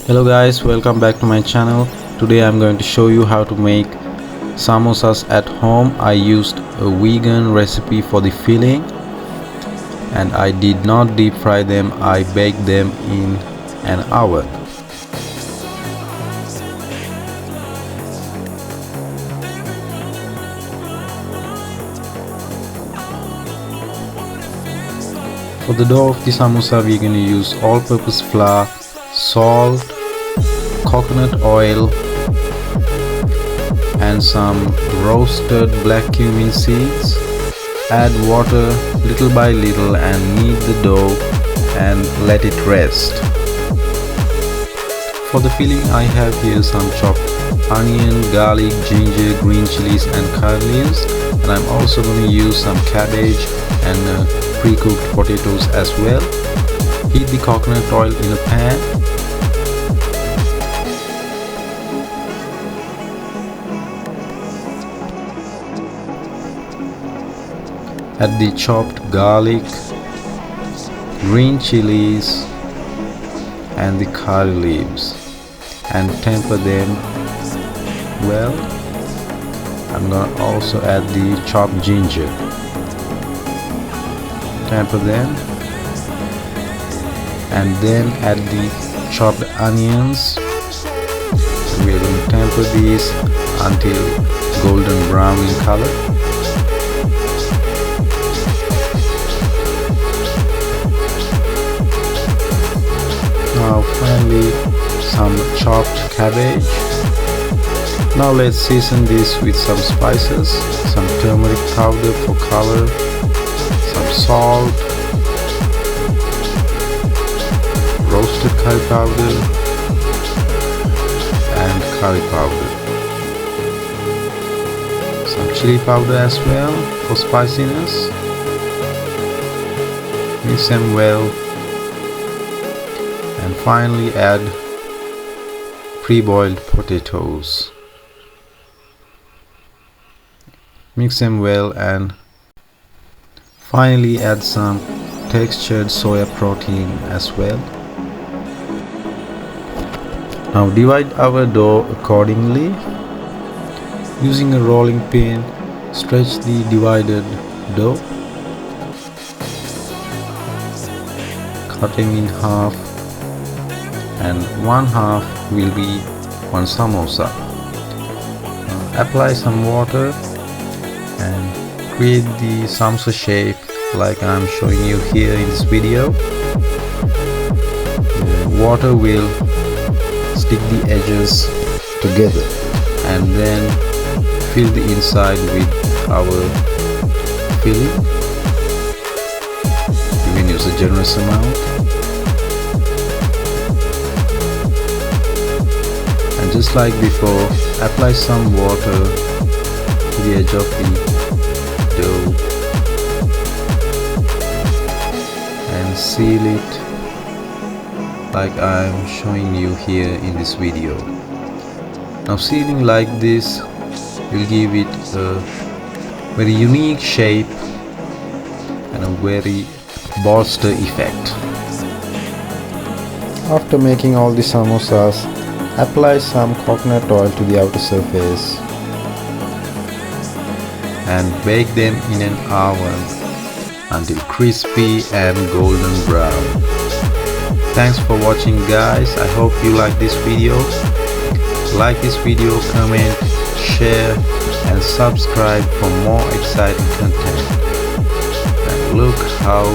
Hello guys, welcome back to my channel. Today I'm going to show you how to make samosas at home. I used a vegan recipe for the filling and I did not deep fry them. I baked them in an oven. For the dough of the samosa, we're going to use all-purpose flour, salt, coconut oil and some roasted black cumin seeds. Add water little by little and knead the dough and let it rest. For the filling, I have here some chopped onion, garlic, ginger, green chilies and curry leaves, and I'm also going to use some cabbage and pre-cooked potatoes as well. Heat the coconut oil in a pan. Add the chopped garlic, green chilies and the curry leaves and temper them well. I'm going to also add the chopped ginger. Temper them and then add the chopped onions. We're going to temper these until golden brown in color. Now finally some chopped cabbage. Now let's season this with some spices, some turmeric powder for color, some salt, roasted curry powder and curry powder, some chili powder as well for spiciness. Mix them well. And finally add pre-boiled potatoes. Mix them well and finally add some textured soya protein as well. Now divide our dough accordingly. Using a rolling pin, stretch the divided dough. Cut them in half. And one half will be one samosa. Apply some water and create the samosa shape like I'm showing you here in this video. The water will stick the edges together and then fill the inside with our filling. You can use a generous amount. And just like before, apply some water to the edge of the dough and seal it like I'm showing you here in this video. Now sealing like this will give it a very unique shape and a very bolster effect. After making all the samosas, apply some coconut oil to the outer surface and bake them in an oven until crispy and golden brown. Thanks for watching guys. I hope you like this video. Like this video, comment, share and subscribe for more exciting content. And look how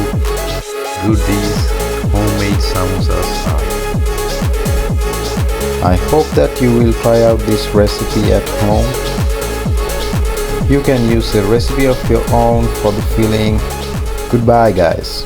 good these homemade samosas are. I hope that you will try out this recipe at home. You can use a recipe of your own for the filling. Goodbye guys.